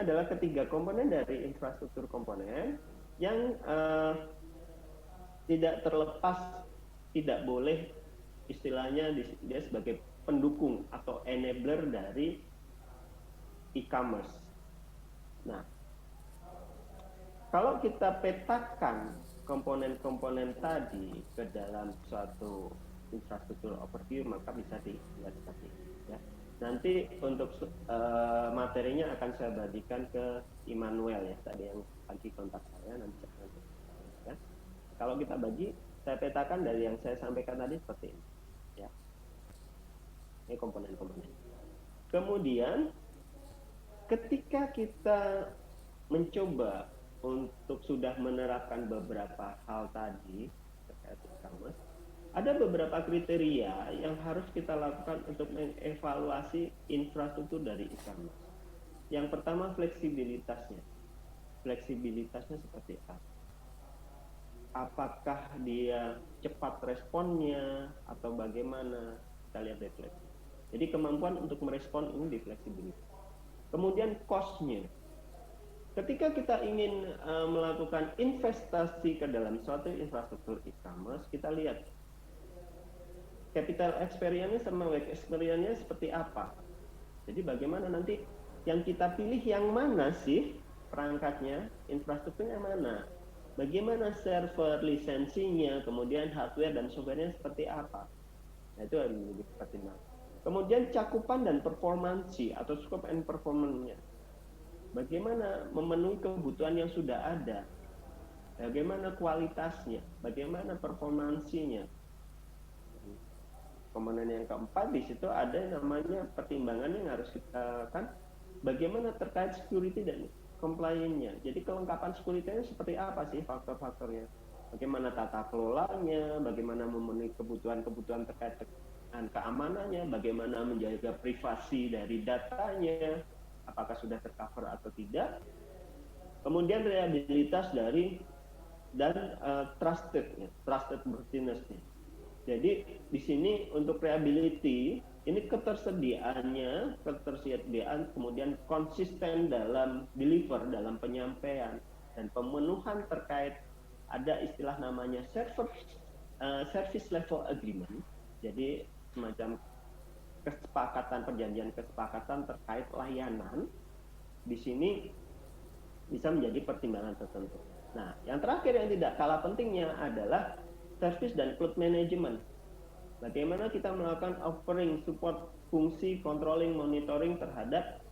adalah ketiga komponen dari infrastruktur komponen yang tidak terlepas, tidak boleh istilahnya dia sebagai pendukung atau enabler dari e-commerce. Nah, kalau kita petakan komponen-komponen tadi ke dalam suatu infrastruktur overview, maka bisa dilihat seperti ini. Ya. Nanti untuk materinya akan saya bagikan ke Immanuel ya, tadi yang pagi kontak saya, nanti saya akan ya. Kalau kita bagi, saya petakan dari yang saya sampaikan tadi seperti ini. Ya. Ini komponen-komponen. Kemudian, ketika kita mencoba untuk sudah menerapkan beberapa hal tadi terkait e-commerce, ada beberapa kriteria yang harus kita lakukan untuk mengevaluasi infrastruktur dari e-commerce. Yang pertama, fleksibilitasnya. Fleksibilitasnya seperti apa? Apakah dia cepat responnya atau bagaimana? Kita lihat dari fleksibilitas. Jadi kemampuan untuk merespon ini di fleksibilitas. Kemudian cost-nya. Ketika kita ingin melakukan investasi ke dalam suatu infrastruktur e-commerce, kita lihat capital experience sama work experience seperti apa. Jadi bagaimana nanti yang kita pilih yang mana sih perangkatnya, infrastrukturnya mana, bagaimana server, lisensinya, kemudian hardware dan softwarenya seperti apa. Nah, itu harus menjadi pertimbangan. Kemudian cakupan dan performansi atau scope and performance-nya. Bagaimana memenuhi kebutuhan yang sudah ada, bagaimana kualitasnya, bagaimana performansinya. Komponen yang keempat di situ ada yang namanya pertimbangan yang harus kita kan, bagaimana terkait security dan compliance-nya. Jadi kelengkapan security-nya seperti apa sih faktor-faktornya? Bagaimana tata kelolanya, bagaimana memenuhi kebutuhan-kebutuhan terkait dengan keamanannya, bagaimana menjaga privasi dari datanya, apakah sudah tercover atau tidak. Kemudian reliabilitas dari dan trustedness-nya. Jadi di sini untuk reliability ini ketersediaan, kemudian konsisten dalam deliver, dalam penyampaian dan pemenuhan terkait ada istilah namanya service level agreement. Jadi semacam perjanjian kesepakatan terkait layanan di sini bisa menjadi pertimbangan tertentu. Nah, yang terakhir yang tidak kalah pentingnya adalah service dan cloud management. Bagaimana kita melakukan offering support fungsi controlling monitoring terhadap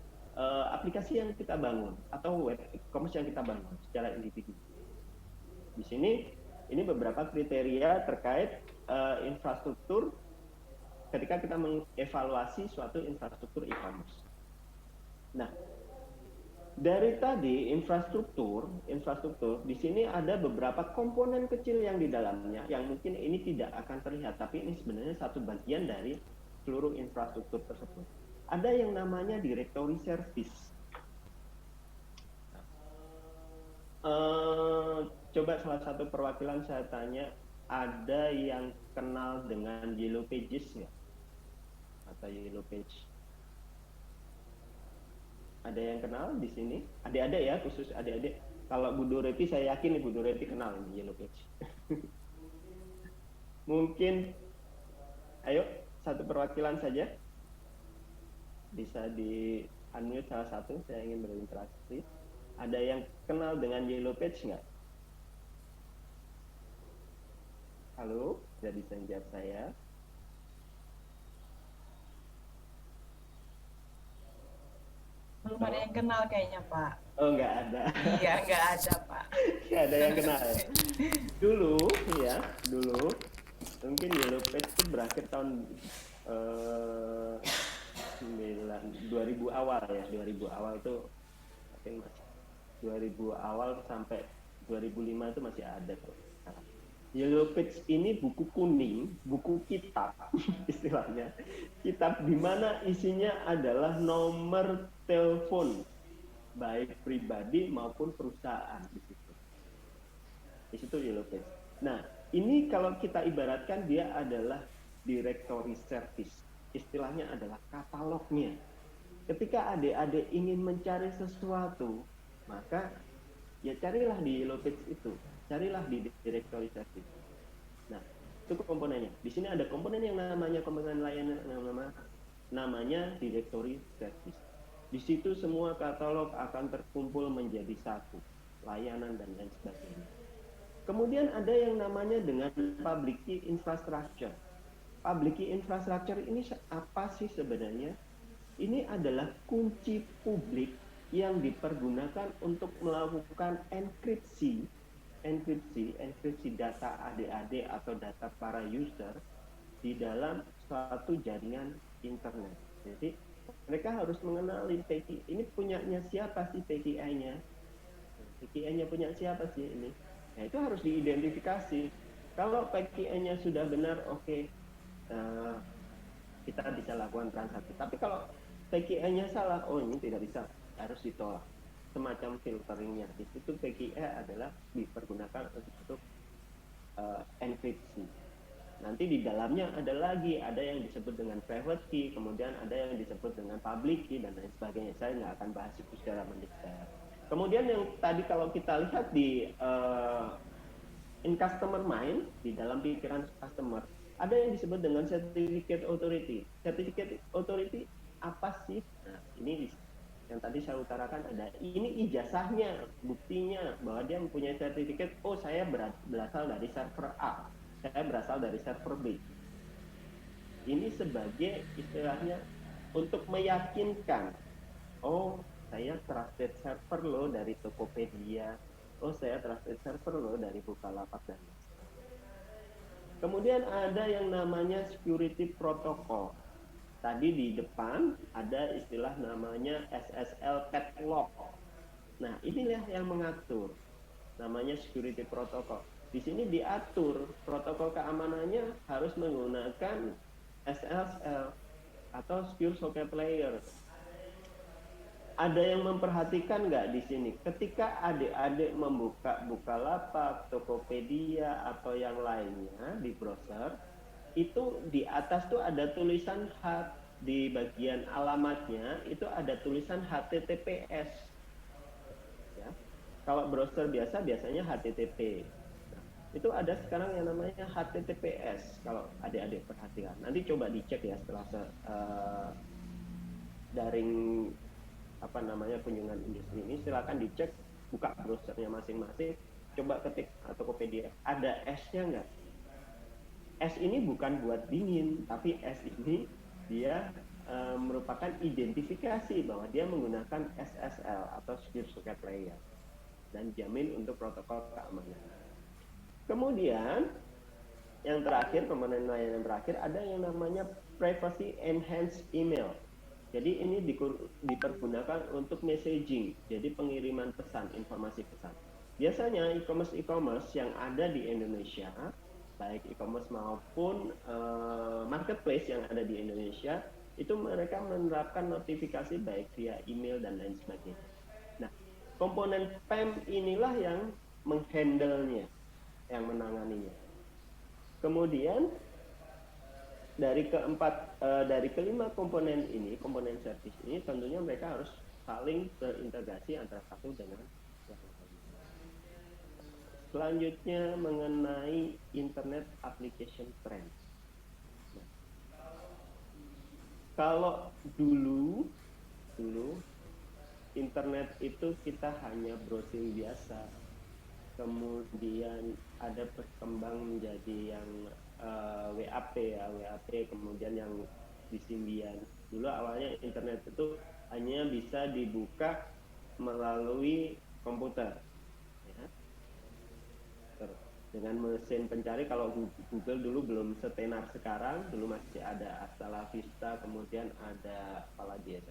aplikasi yang kita bangun atau web e-commerce yang kita bangun secara individu. Di sini ini beberapa kriteria terkait infrastruktur ketika kita mengevaluasi suatu infrastruktur e-commerce. Nah, dari tadi infrastruktur di sini ada beberapa komponen kecil yang di dalamnya yang mungkin ini tidak akan terlihat, tapi ini sebenarnya satu bagian dari seluruh infrastruktur tersebut. Ada yang namanya directory service. Coba salah satu perwakilan saya tanya, ada yang kenal dengan Yellow Pages ya? Atau Yellow Page? Ada yang kenal di sini? Adik-adik ya, khusus adik-adik. Kalau Bu Doreti, saya yakin Bu Doreti kenal di Yellow Page. Mungkin, ayo satu perwakilan saja. Bisa di unmute salah satu, saya ingin berinteraksi. Ada yang kenal dengan Yellow Page nggak? Halo, jadi bisa jawab saya. Belum ada yang kenal kayaknya, Pak. Oh, nggak ada. Iya, nggak ada, Pak. Nggak ada yang kenal ya. Dulu, mungkin Yellow Page itu berakhir tahun 2000 awal ya, 2000 awal itu mungkin masih 2000 awal sampai 2005 itu masih ada tuh. Yellow Page ini buku kuning, buku kitab istilahnya. Kitab di mana isinya adalah nomor telepon baik pribadi maupun perusahaan di situ. Di situ Yellow Page. Nah, ini kalau kita ibaratkan dia adalah directory service. Istilahnya adalah katalognya. Ketika adik-adik ingin mencari sesuatu, maka ya carilah di low page itu, carilah di directory service. Nah, itu komponennya. Di sini ada komponen yang namanya komponen layanan yang namanya directory service. Di situ semua katalog akan terkumpul menjadi satu, layanan dan lain sebagainya. Kemudian ada yang namanya dengan public key infrastructure. Public key infrastructure ini apa sih sebenarnya? Ini adalah kunci publik yang dipergunakan untuk melakukan enkripsi data adik-adik atau data para user di dalam suatu jaringan internet. Jadi mereka harus mengenali PKI ini punyanya siapa sih PKI-nya. PKI-nya punya siapa sih ini? Nah, itu harus diidentifikasi. Kalau PKI-nya sudah benar, oke, kita bisa lakukan transaksi. Tapi kalau PKI-nya salah, oh ini tidak bisa, harus ditolak. Semacam filteringnya. Di situ PKI adalah dipergunakan untuk enkripsi. Nanti di dalamnya ada lagi, ada yang disebut dengan private key, kemudian ada yang disebut dengan public key, dan lain sebagainya. Saya nggak akan bahas itu secara mendetail. Kemudian yang tadi kalau kita lihat di in customer mind, di dalam pikiran customer, ada yang disebut dengan certificate authority. Certificate authority apa sih? Nah, ini yang tadi saya utarakan ada. Ini ijazahnya, buktinya bahwa dia mempunyai sertifikat. Oh, saya berasal dari server A, saya berasal dari server B. Ini sebagai istilahnya untuk meyakinkan, oh saya trusted server loh dari Tokopedia, oh saya trusted server loh dari Bukalapak dan kemudian ada yang namanya security protocol. Tadi di depan ada istilah namanya SSL padlock. Nah, inilah yang mengatur namanya security protocol. Di sini diatur protokol keamanannya harus menggunakan SSL atau secure socket layer. Ada yang memperhatikan nggak di sini? Ketika adik-adik membuka Bukalapak, Tokopedia atau yang lainnya di browser, itu di atas tuh ada tulisan di bagian alamatnya itu ada tulisan HTTPS. Ya. Kalau browser biasa biasanya HTTP. Nah, itu ada sekarang yang namanya HTTPS. Kalau adik-adik perhatikan, nanti coba dicek ya setelah daring apa namanya kunjungan industri ini, silakan dicek, buka browsernya masing-masing, coba ketik Tokopedia, ada S-nya nggak? S ini bukan buat dingin, tapi S ini dia merupakan identifikasi bahwa dia menggunakan SSL atau Secure Socket Layer dan jamin untuk protokol keamanan. Kemudian yang terakhir, komponen layanan terakhir ada yang namanya Privacy Enhanced Email. Jadi ini dipergunakan untuk messaging, jadi pengiriman pesan, informasi pesan. Biasanya e-commerce yang ada di Indonesia, baik e-commerce maupun marketplace yang ada di Indonesia, itu mereka menerapkan notifikasi baik via email dan lain sebagainya. Nah, komponen PEM inilah yang menghandle-nya, yang menanganinya. Kemudian dari kelima komponen ini, komponen service ini tentunya mereka harus saling terintegrasi antara satu dengan yang lain. Selanjutnya mengenai Internet Application Trend. Nah, kalau dulu internet itu kita hanya browsing biasa, kemudian ada berkembang menjadi yang WAP ya, WAP, kemudian yang di Symbian. Dulu awalnya internet itu hanya bisa dibuka melalui komputer, ya. Dengan mesin pencari, kalau Google dulu belum setenar sekarang, dulu masih ada Hasta La Vista, kemudian ada apa lagi ya,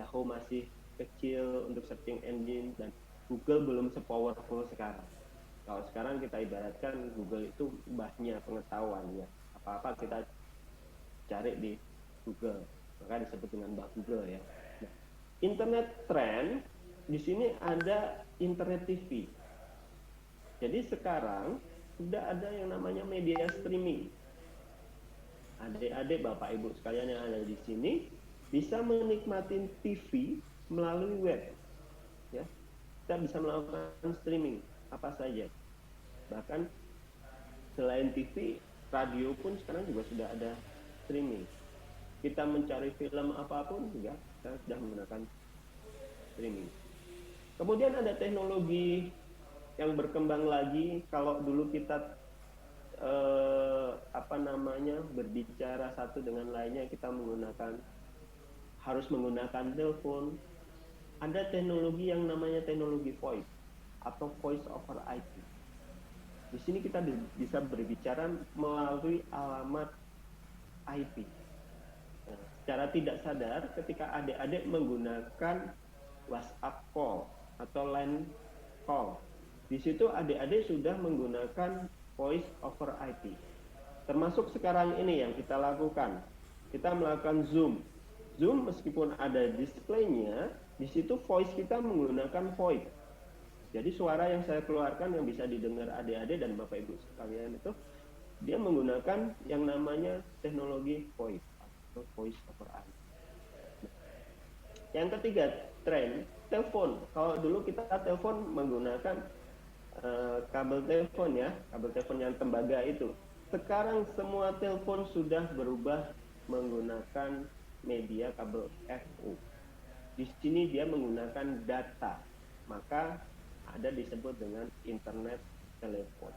Yahoo masih kecil untuk searching engine, dan Google belum sepowerful sekarang. Kalau sekarang kita ibaratkan Google itu mbahnya pengetahuan ya. Apa-apa kita cari di Google, maka disebut dengan mbah Google ya. Nah, internet trend di sini ada internet TV. Jadi sekarang sudah ada yang namanya media streaming. Adik-adik, Bapak Ibu sekalian yang ada di sini, bisa menikmati TV melalui web, ya. Kita bisa melakukan streaming apa saja. Bahkan selain TV, radio pun sekarang juga sudah ada streaming. Kita mencari film apapun juga kita sudah menggunakan streaming. Kemudian ada teknologi yang berkembang lagi. Kalau dulu kita berbicara satu dengan lainnya, kita harus menggunakan telepon. Ada teknologi yang namanya teknologi voice atau voice over IP. Di sini kita bisa berbicara melalui alamat IP. Nah, secara tidak sadar, ketika adik-adik menggunakan WhatsApp call atau line call, di situ adik-adik sudah menggunakan voice over IP. Termasuk sekarang ini yang kita lakukan, kita melakukan Zoom. Zoom meskipun ada displaynya, di situ voice kita menggunakan VoIP. Jadi suara yang saya keluarkan yang bisa didengar adik-adik dan Bapak Ibu sekalian itu, dia menggunakan yang namanya teknologi VoIP atau voice over IP. Yang ketiga, tren telepon. Kalau dulu kita telepon menggunakan kabel telepon, ya, kabel telepon yang tembaga itu. Sekarang semua telepon sudah berubah menggunakan media kabel FU. Di sini dia menggunakan data, maka ada disebut dengan internet telepon.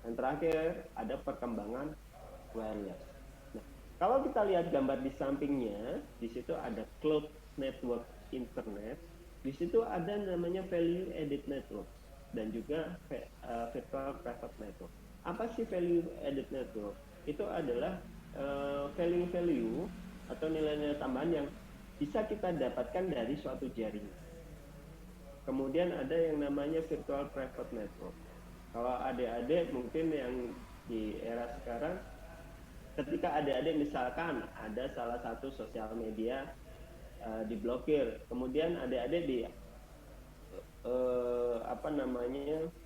Yang terakhir ada perkembangan wireless. Nah, kalau kita lihat gambar di sampingnya, di situ ada cloud network internet, di situ ada namanya value added network dan juga virtual private network. Apa sih value added network? Itu adalah value-value atau nilai-nilai tambahan yang bisa kita dapatkan dari suatu jaringan. Kemudian ada yang namanya virtual private network. Kalau adik-adik mungkin yang di era sekarang, ketika adik-adik misalkan ada salah satu sosial media diblokir, kemudian adik-adik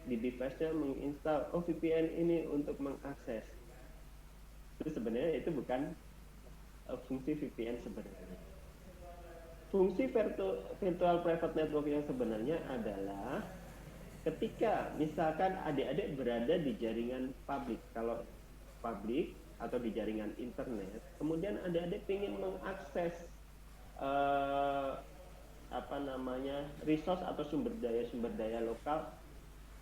di device-nya menginstal VPN ini untuk mengakses. Itu sebenarnya itu bukan fungsi VPN sebenarnya. Fungsi virtual private network yang sebenarnya adalah ketika misalkan adik-adik berada di jaringan publik, kalau publik atau di jaringan internet, kemudian adik-adik ingin mengakses resource atau sumber daya lokal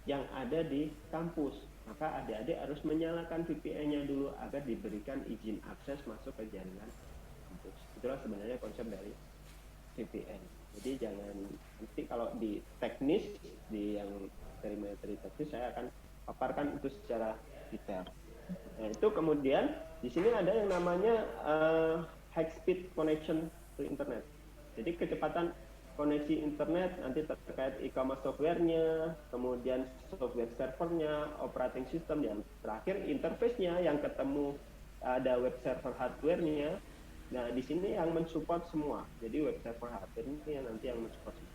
yang ada di kampus, maka adik-adik harus menyalakan VPN-nya dulu agar diberikan izin akses masuk ke jaringan kampus. Itulah sebenarnya konsep dari VPN. Jadi jangan, nanti kalau di teknis, di yang dari materi teknis saya akan paparkan itu secara detail. Nah, itu kemudian di sini ada yang namanya high speed connection to internet. Jadi kecepatan koneksi internet nanti terkait e-commerce software-nya, kemudian software servernya, operating system, yang terakhir interface-nya yang ketemu ada web server hardware-nya. Nah, di sini yang mensupport semua. Jadi web server hardware ini yang nanti yang mensupport semua.